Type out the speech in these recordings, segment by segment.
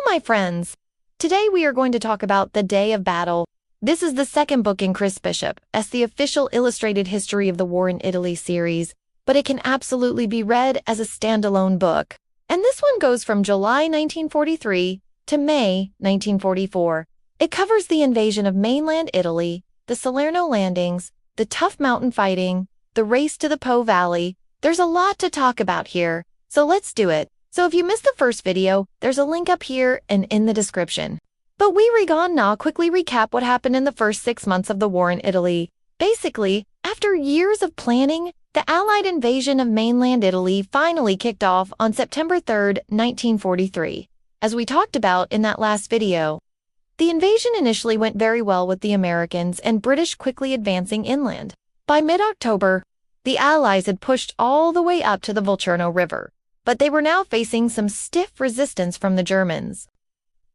my friends! Today we are going to talk about The Day of Battle. This is the second book in Chris Bishop's The Official Illustrated History of the War in Italy series, but it can absolutely be read as a standalone book. And this one goes from July 1943 to May 1944. It covers the invasion of mainland Italy, the Salerno landings, the tough mountain fighting, the race to the Po Valley. There's a lot to talk about here, so let's do it. So if you missed the first video, there's a link up here and in the description. But we now quickly recap what happened in the first 6 months of the war in Italy. Basically, after years of planning, the Allied invasion of mainland Italy finally kicked off on September 3, 1943. As we talked about in that last video, the invasion initially went very well with the Americans and British quickly advancing inland. By mid-October, the Allies had pushed all the way up to the Volturno River, but they were now facing some stiff resistance from the Germans.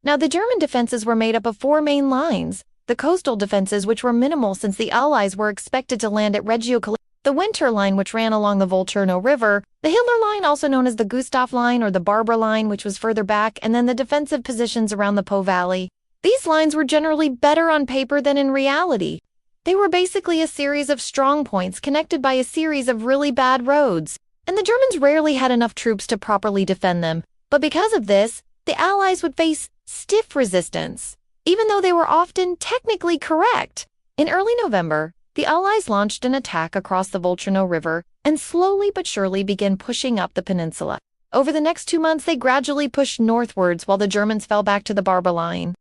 Now, the German defenses were made up of 4 main lines: the coastal defenses, which were minimal since the Allies were expected to land at Reggio Calabria, the Winter Line, which ran along the Volturno River, the Hitler Line, also known as the Gustav Line or the Barbara Line, which was further back, and then the defensive positions around the Po Valley. These lines were generally better on paper than in reality. They were basically a series of strong points connected by a series of really bad roads, and the Germans rarely had enough troops to properly defend them. But because of this, the Allies would face stiff resistance, even though they were often technically correct. In early November, the Allies launched an attack across the Volturno River and slowly but surely began pushing up the peninsula. Over the next 2 months, they gradually pushed northwards while the Germans fell back to the Barbara Line.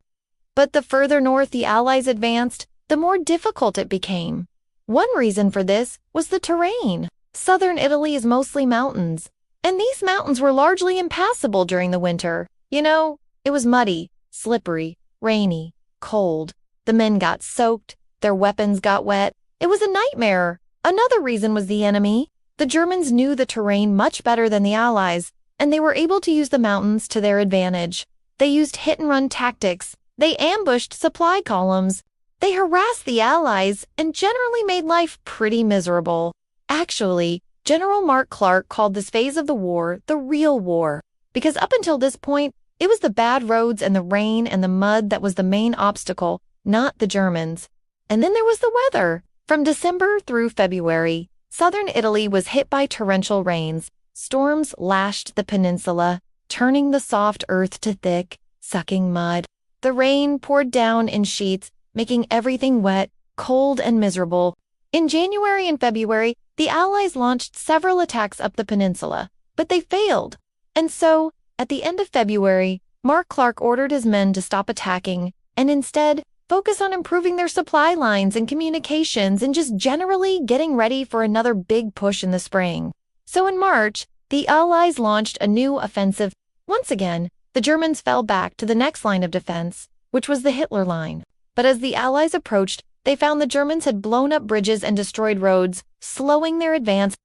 But the further north the Allies advanced, the more difficult it became. One reason for this was the terrain. Southern Italy is mostly mountains, and these mountains were largely impassable during the winter. It was muddy, slippery, rainy, cold. The men got soaked, their weapons got wet. It was a nightmare. Another reason was the enemy. The Germans knew the terrain much better than the Allies, and they were able to use the mountains to their advantage. They used hit-and-run tactics. They ambushed supply columns. They harassed the Allies and generally made life pretty miserable. Actually, General Mark Clark called this phase of the war the real war, because up until this point, it was the bad roads and the rain and the mud that was the main obstacle, not the Germans. And then there was the weather. From December through February, southern Italy was hit by torrential rains. Storms lashed the peninsula, turning the soft earth to thick, sucking mud. The rain poured down in sheets, making everything wet, cold, and miserable. In January and February, the Allies launched several attacks up the peninsula, but they failed. And so, at the end of February, Mark Clark ordered his men to stop attacking and instead focus on improving their supply lines and communications and just generally getting ready for another big push in the spring. So in March, the Allies launched a new offensive. Once again, the Germans fell back to the next line of defense, which was the Hitler Line. But as the Allies approached, they found the Germans had blown up bridges and destroyed roads, slowing their advance.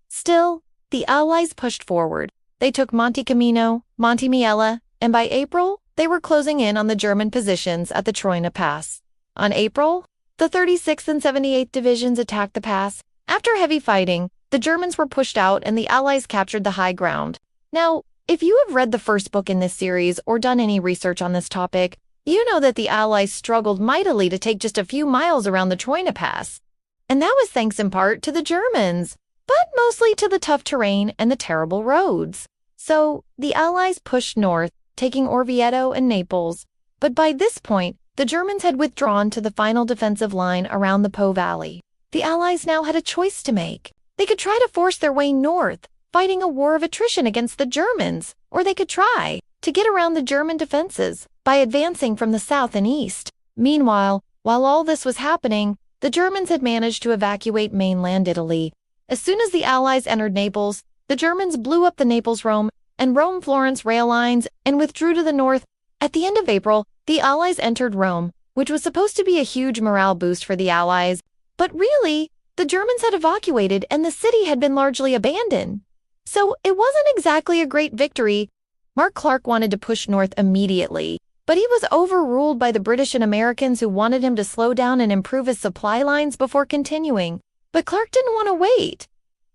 Still, the Allies pushed forward. They took Monte Cassino, Monte Miele, and by April, they were closing in on the German positions at the Troina Pass. On April, the 36th and 78th Divisions attacked the pass. After heavy fighting, the Germans were pushed out and the Allies captured the high ground. Now, if you have read the first book in this series or done any research on this topic, you know that the Allies struggled mightily to take just a few miles around the Troina Pass. And that was thanks in part to the Germans, but mostly to the tough terrain and the terrible roads. So, the Allies pushed north, taking Orvieto and Naples. But by this point, the Germans had withdrawn to the final defensive line around the Po Valley. The Allies now had a choice to make. They could try to force their way north, fighting a war of attrition against the Germans, or they could try to get around the German defenses by advancing from the south and east. Meanwhile, while all this was happening, the Germans had managed to evacuate mainland Italy. As soon as the Allies entered Naples, the Germans blew up the Naples-Rome and Rome-Florence rail lines and withdrew to the north. At the end of April, the Allies entered Rome, which was supposed to be a huge morale boost for the Allies. But really, the Germans had evacuated and the city had been largely abandoned. So it wasn't exactly a great victory. Mark Clark wanted to push north immediately, but he was overruled by the British and Americans who wanted him to slow down and improve his supply lines before continuing. But Clark didn't want to wait.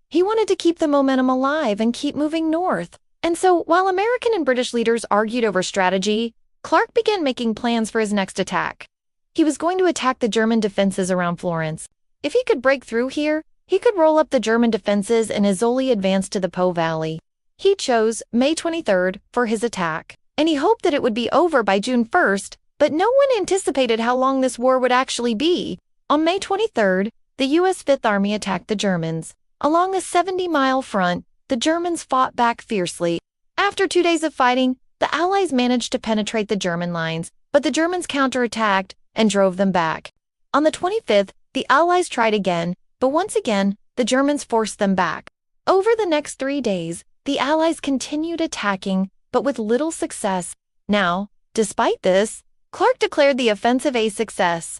He wanted to keep the momentum alive and keep moving north. And so, while American and British leaders argued over strategy, Clark began making plans for his next attack. He was going to attack the German defenses around Florence. If he could break through here, he could roll up the German defenses and easily advance to the Po Valley. He chose May 23rd for his attack, and he hoped that it would be over by June 1st, but no one anticipated how long this war would actually be. On May 23rd, the U.S. Fifth Army attacked the Germans. Along a 70-mile front, the Germans fought back fiercely. After 2 days of fighting, the Allies managed to penetrate the German lines, but the Germans counterattacked and drove them back. On the 25th, the Allies tried again, but once again, the Germans forced them back. Over the next 3 days, the Allies continued attacking, but with little success. Now, despite this, Clark declared the offensive a success.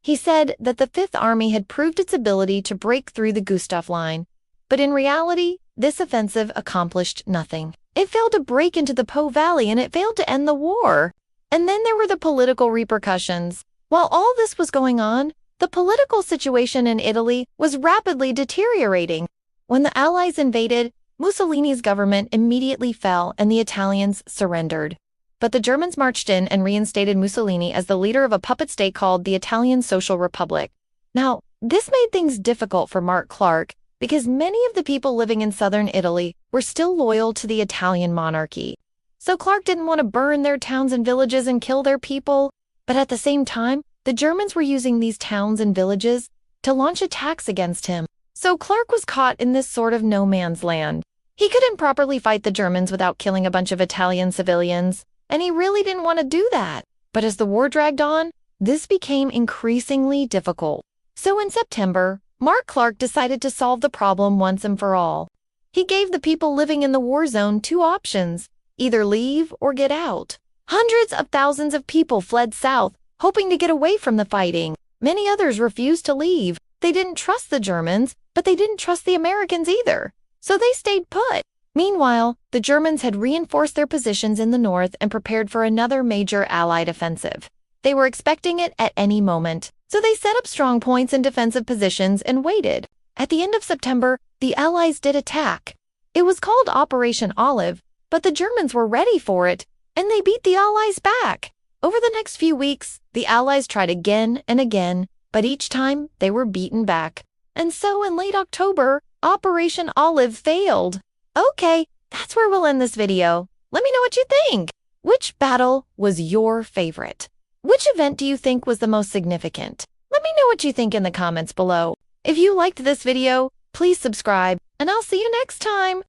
He said that the Fifth Army had proved its ability to break through the Gustav Line, but in reality, this offensive accomplished nothing. It failed to break into the Po Valley and it failed to end the war. And then there were the political repercussions. While all this was going on, the political situation in Italy was rapidly deteriorating. When the Allies invaded, Mussolini's government immediately fell and the Italians surrendered. But the Germans marched in and reinstated Mussolini as the leader of a puppet state called the Italian Social Republic. Now, this made things difficult for Mark Clark because many of the people living in southern Italy were still loyal to the Italian monarchy. So Clark didn't want to burn their towns and villages and kill their people, but at the same time, the Germans were using these towns and villages to launch attacks against him. So Clark was caught in this sort of no man's land. He couldn't properly fight the Germans without killing a bunch of Italian civilians, and he really didn't want to do that. But as the war dragged on, this became increasingly difficult. So in September, Mark Clark decided to solve the problem once and for all. He gave the people living in the war zone 2 options: either leave or get out. Hundreds of thousands of people fled south, hoping to get away from the fighting. Many others refused to leave. They didn't trust the Germans, but they didn't trust the Americans either. So they stayed put. Meanwhile, the Germans had reinforced their positions in the north and prepared for another major Allied offensive. They were expecting it at any moment, so they set up strong points and defensive positions and waited. At the end of September, the Allies did attack. It was called Operation Olive, but the Germans were ready for it, and they beat the Allies back. Over the next few weeks, the Allies tried again and again, but each time they were beaten back. And so in late October, Operation Olive failed. Okay, that's where we'll end this video. Let me know what you think. Which battle was your favorite? Which event do you think was the most significant? Let me know what you think in the comments below. If you liked this video, please subscribe, and I'll see you next time.